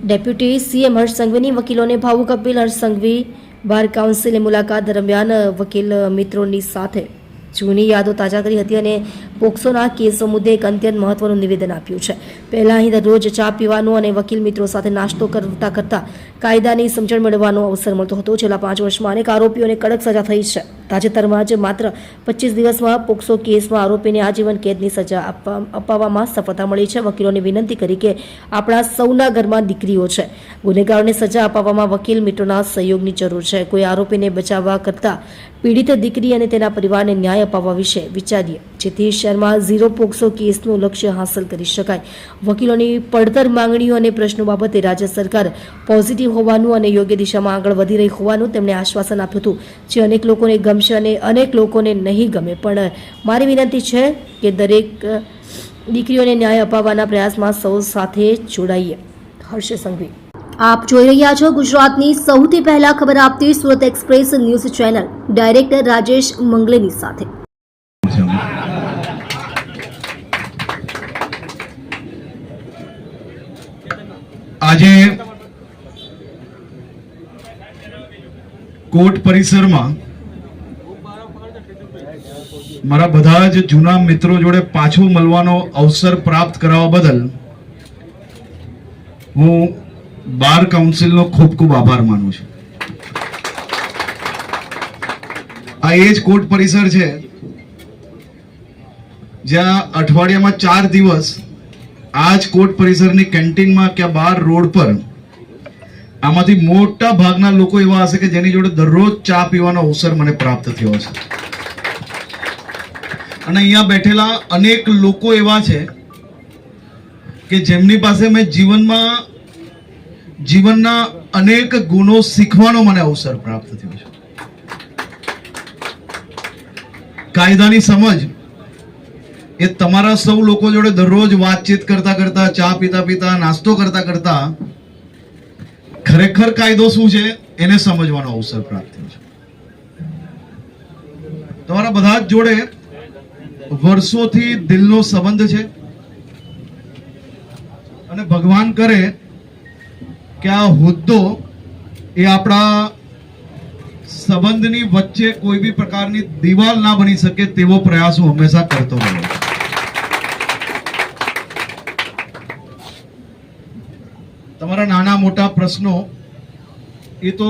Deputy CM હર્ષ સંઘવીની વકીલોને ભાવુક appeal. Harsh Sanghavi બાર કાઉન્સિલની મુલાકાત દરમિયાન વકીલ મિત્રોની સાથે જૂની યાદો તાજા કરી હતી અને પોક્સોના કેસો મુદ્દે એક અત્યંત મહત્વનું નિવેદન આપ્યું છે. પહેલા અહીં દરરોજ ચા પીવાનો અને વકીલ મિત્રો સાથે નાસ્તો કરતા કરતા કાયદાની સમજણ મેળવવાનો અવસર મળતો હતો. છેલ્લા 5 વર્ષમાં અનેક આરોપીઓને કડક સજા થઈ છે. તાજેતરમાં જ માત્ર 25 દિવસમાં પોક્સો કેસમાં આરોપીને આજીવન કેદની સજા અપાવવામાં સફળતા મળી છે. વકીલોને વિનંતી કરી કે આપણા સૌના ઘરમાં દીકરીઓ છે. ગુનેગારોને સજા અપાવવામાં વકીલ મિત્રોના સહયોગની જરૂર છે. કોઈ આરોપીને બચાવવા કરતાં પીડિત દીકરી અને તેના પરિવારને ન્યાય અપાવવા વિશે વિચારીએ, જેથી શહેરમાં ઝીરો પોક્સો કેસનું લક્ષ્ય હાંસલ કરી શકાય. વકીલોની પડતર માંગણીઓ અને પ્રશ્નો બાબતે રાજ્ય સરકાર પોઝિટિવ હોવાનું અને યોગ્ય દિશામાં આગળ વધી રહી હોવાનું તેમણે આશ્વાસન આપ્યું હતું, જે અનેક લોકોને ગમશે અને અનેક લોકોને નહીં ગમે. પણ મારી વિનંતી છે કે દરેક દીકરીઓને ન્યાય અપાવવાના પ્રયાસમાં સૌ સાથે જોડાઈએ. હર્ષ સંઘવી. આપ જોઈ રહ્યા છો ગુજરાતની સૌથી પહેલા ખબર આપતી Surat express news channel, director Rajesh મંગલેની સાથે. આજે કોર્ટ પરિસરમાં મારા બધા જ જૂના મિત્રો જોડે પાછું મળવાનો અવસર પ્રાપ્ત કરાવવા બદલ હું બાર કાઉન્સિલનો ખૂબ ખૂબ આભાર માનું છું. આ એ જ કોર્ટ પરિસર છે જ્યાં અઠવાડિયામાં 4 દિવસ આ જ કોર્ટ પરિસરની કેન્ટીનમાં કે બાર રોડ પર આમાંથી મોટા ભાગના લોકો એવા હશે કે જેની જોડે દરરોજ ચા પીવાનો અવસર મને પ્રાપ્ત થયો છે. અને અહીંયા બેઠેલા અનેક લોકો એવા છે કે જેમની પાસે મેં જીવનના અનેક ગુણો શીખવાનો મને અવસર પ્રાપ્ત થયો છે. કાયદાની સમજ એ તમારા સૌ લોકો જોડે દરરોજ વાતચીત કરતા કરતા, ચા પીતા પીતા, નાસ્તો કરતા કરતા ખરેખર કાયદો શું છે એને સમજવાનો અવસર પ્રાપ્ત થયો છે. તમારા બધા જ જોડે વર્ષોથી દિલનો સંબંધ છે અને ભગવાન કરે કે આ હોદ્દો એ આપણા સંબંધની વચ્ચે કોઈ બી પ્રકારની દિવાલ ના બની શકે તેવો પ્રયાસ હું હંમેશા કરતો રહ્યો. તમારા નાના મોટા પ્રશ્નો એ તો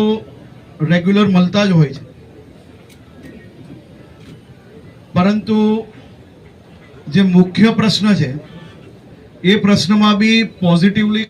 રેગ્યુલર મળતા જ હોય છે, પરંતુ જે મુખ્ય પ્રશ્ન છે એ પ્રશ્નમાં બી પોઝિટિવલી